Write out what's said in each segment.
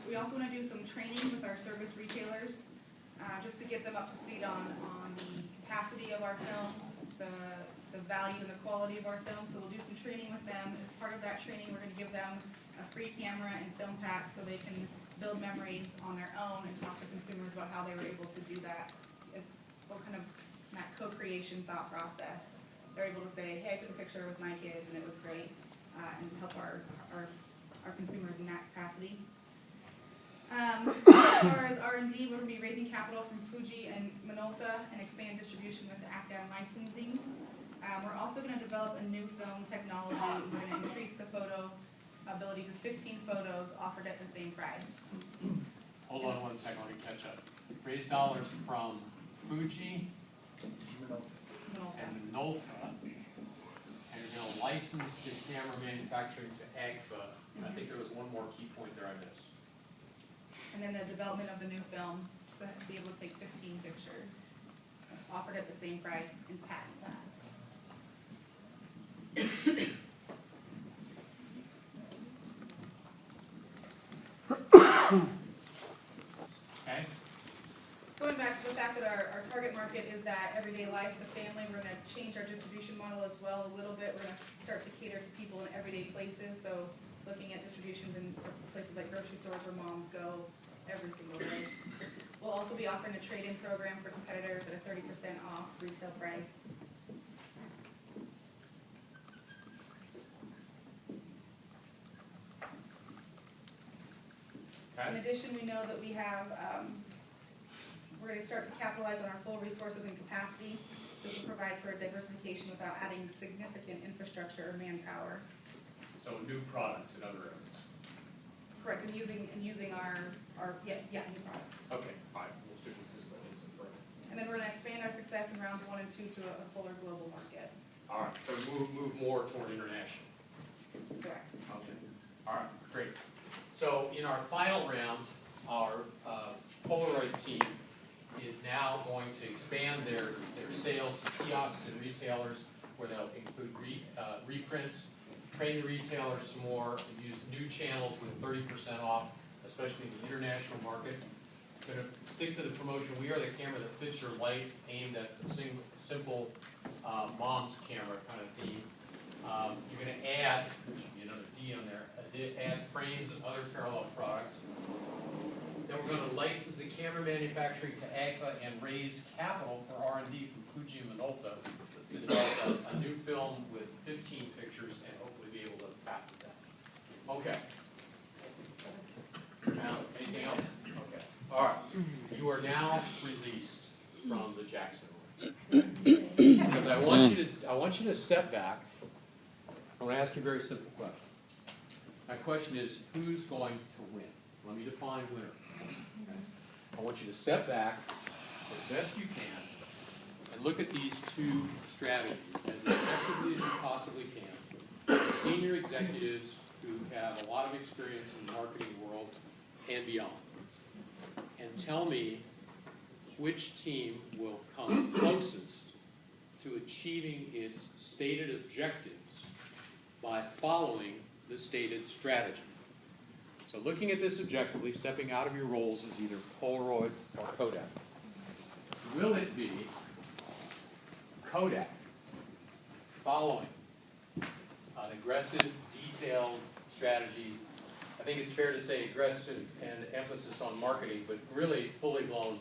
We also want to do some training with our service retailers, just to get them up to speed on the capacity of our film, the value and the quality of our film. So we'll do some training with them. As part of that training, we're going to give them a free camera and film pack so they can build memories on their own and talk to consumers about how they were able to do that, what kind of that co-creation thought process. They're able to say, hey, I took a picture with my kids and it was great, and help our consumers in that capacity. As far as R&D, we're going to be raising capital from Fuji and Minolta and expand distribution with Afghan licensing. We're also going to develop a new film technology. We're going to increase the photo ability to 15 photos offered at the same price. Hold on 1 second, let me catch up. Raise dollars from Fuji and Minolta, and you're going to license the camera manufacturing to AGFA. I think there was one more key point there I missed. And then the development of the new film to be able to take 15 pictures offered at the same price and patent that. Okay. Going back to the fact that our target market is that everyday life, the family, we're going to change our distribution model as well a little bit. We're going to start to cater to people in everyday places, so looking at distributions in places like grocery stores where moms go every single day. We'll also be offering a trade-in program for competitors at a 30% off retail price. In addition, we know that we have, we're going to start to capitalize on our full resources and capacity. This will provide for a diversification without adding significant infrastructure or manpower. So new products in other areas. Correct, and using our new products. Okay, fine, we'll stick with this one. And then we're going to expand our success in rounds 1 and 2 to a fuller global market. All right, so move more toward international. Correct. Okay, all right, great. So in our final round, our Polaroid team is now going to expand their sales to kiosks and retailers, where they'll include reprints, train the retailers some more, and use new channels with 30% off, especially in the international market. Going to stick to the promotion. We are the camera that fits your life, aimed at the simple mom's camera kind of theme. You're going to add, there should be another D on there, add frames and other parallel products. Then we're going to license the camera manufacturing to AGFA and raise capital for R&D from Fuji and Minolta to develop a new film with 15 pictures and hopefully be able to patent that. Okay. Now, anything else? Okay. All right. You are now released from the Jackson room. Because I want you to step back. I want to ask you a very simple question. My question is, who's going to win? Let me define winner. Okay. I want you to step back as best you can and look at these two strategies as effectively as you possibly can. Senior executives who have a lot of experience in the marketing world and beyond. And tell me which team will come closest to achieving its stated objectives by following the stated strategy. So looking at this objectively, stepping out of your roles as either Polaroid or Kodak. Will it be Kodak following an aggressive, detailed strategy? I think it's fair to say aggressive and emphasis on marketing, but really fully blown,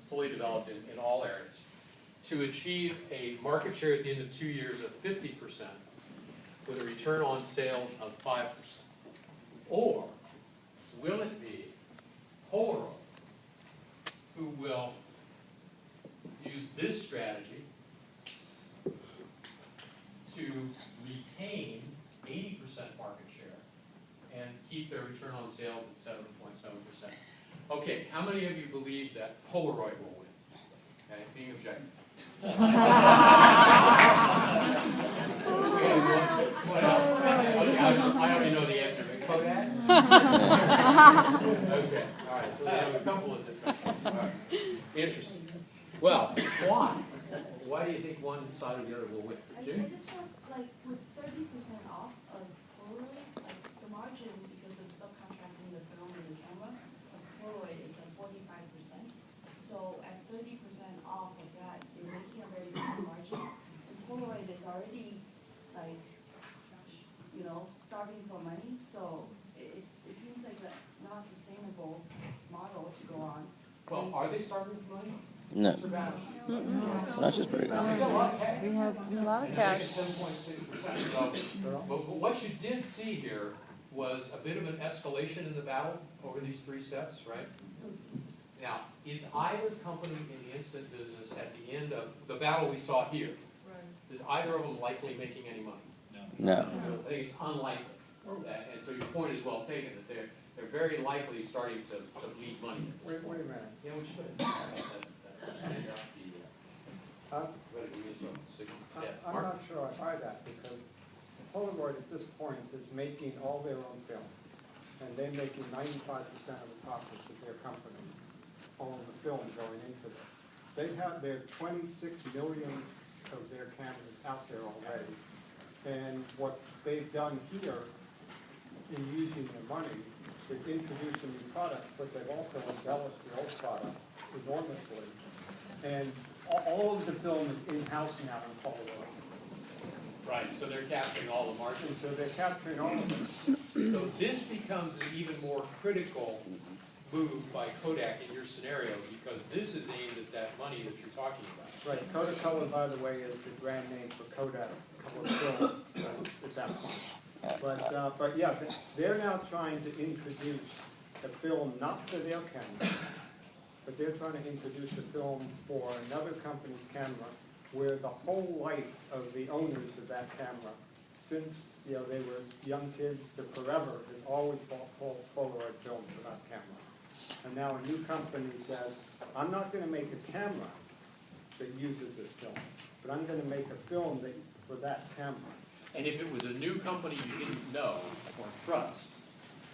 fully developed in all areas, to achieve a market share at the end of 2 years of 50%, with a return on sales of 5%? Or will it be Polaroid who will use this strategy to retain 80% market share and keep their return on sales at 7.7%? Okay, how many of you believe that Polaroid will win? Okay, being objective. What else? Okay, I already know the answer, but Kodak? Okay, all right, so we have a couple of different ones. Interesting. Well, why? Why do you think one side or the other will win? I just want, like, with 30% off of Polaroid, like, the margin because of subcontracting the film and the Are they starving for money? No. Mr. Bash? That's just pretty They got a lot of cash. We have a lot of And cash. 7.6%. So, but what you did see here was a bit of an escalation in the battle over these 3 steps, right? Now, is either company in the instant business at the end of the battle we saw here, is either of them likely making any money? No. I think it's unlikely. And so your point is well taken, that they're very likely starting to bleed money. Wait a minute. Yeah, we should. Stand up I'm not sure I buy that, because Polaroid at this point is making all their own film, and they're making 95% of the profits of their company on the film going into this. They have their 26 million of their cameras out there already, and what they've done here in using their money is introduce a new product, but they've also embellished the old product enormously. And all of the film is in-house now in Polaroid. Right, so they're capturing all the margins. And so they're capturing all of it. So this becomes an even more critical move by Kodak in your scenario, because this is aimed at that money that you're talking about. Right, Kodak-Color, by the way, is a brand name for Kodak's color film at that point. But yeah, they're now trying to introduce a film not for their camera, but they're trying to introduce a film for another company's camera, where the whole life of the owners of that camera, since they were young kids to forever, has always bought Polaroid film for that camera. And now a new company says, I'm not going to make a camera that uses this film, but I'm going to make a film for that camera. And if it was a new company you didn't know or trust,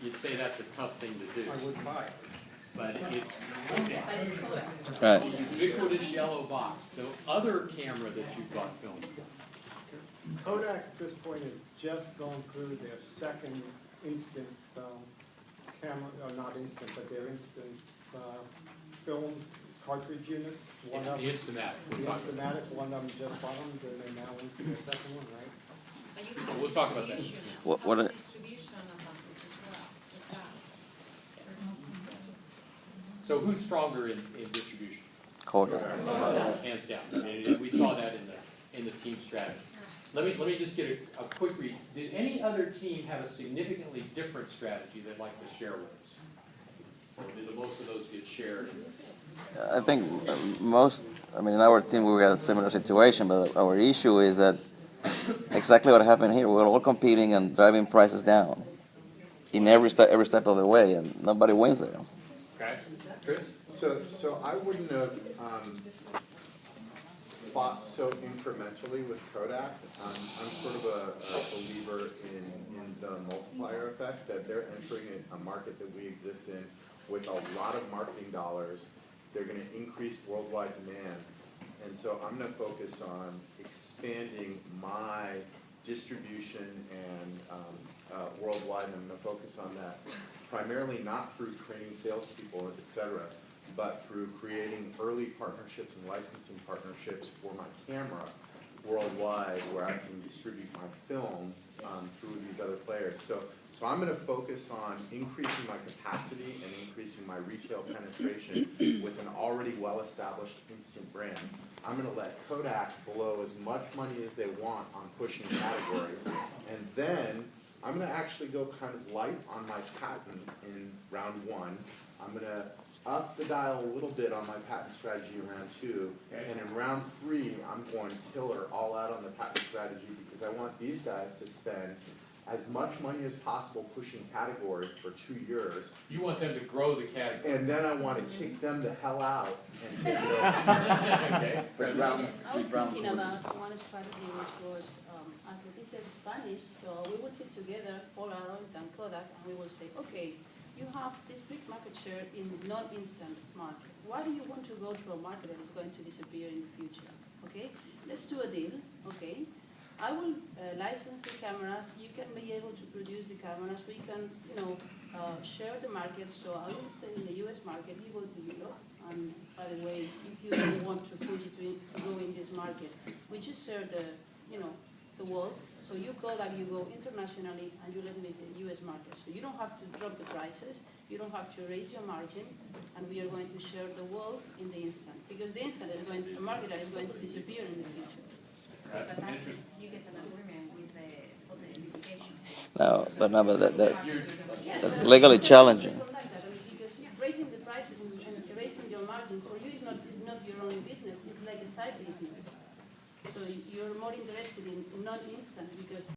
you'd say that's a tough thing to do. I would buy it. But it's Right. ubiquitous yellow box. The other camera that you bought film. Kodak at this point is just going through their second instant camera, not instant, but their instant film cartridge units. One of The Instamatic. the Instamatic, one of them just bought them, and they're now into their second one, right? We'll talk about that. What are, So who's stronger in distribution? Kodak. Hands down. I mean, we saw that in the team strategy. Let me just get a quick read. Did any other team have a significantly different strategy they'd like to share with us? Or did most of those get shared? I think in our team we got a similar situation, but our issue is that exactly what happened here. We're all competing and driving prices down in every step of the way, and nobody wins there. Okay, Chris? So I wouldn't have fought so incrementally with Kodak. I'm sort of a believer in the multiplier effect, that they're entering a market that we exist in with a lot of marketing dollars. They're going to increase worldwide demand. And so I'm going to focus on expanding my distribution and worldwide, and I'm going to focus on that primarily not through training salespeople, et cetera, but through creating early partnerships and licensing partnerships for my camera worldwide, where I can distribute my film through these other players. So I'm going to focus on increasing my capacity and increasing my retail penetration with an already well-established instant brand. I'm going to let Kodak blow as much money as they want on pushing category, and then I'm going to actually go kind of light on my patent in round 1. I'm going to up the dial a little bit on my patent strategy in round 2, and in round 3, I'm going killer all out on the patent strategy, because I want these guys to spend as much money as possible pushing category for 2 years. You want them to grow the category. And then I want to kick them the hell out and take it over. Okay. I was thinking about one strategy which was, as we did Spanish, so we would sit together, Polaroid and Kodak, and we would say, okay, you have this big market share in non-instant market. Why do you want to go to a market that is going to disappear in the future? Okay, let's do a deal, okay? I will license the cameras, you can be able to produce the cameras, we can, share the market, so I will stay in the US market, you go to Europe, and by the way, if you don't want to Fuji to go in this market, we just share the world, so you go internationally, and you let me the US market, so you don't have to drop the prices, You don't have to raise your margin, and we are going to share the wealth in the instant, because the instant is going to, the market is going to disappear in the future. Okay, but that's if you get an agreement with the, for the litigation. No, but that's legally challenging.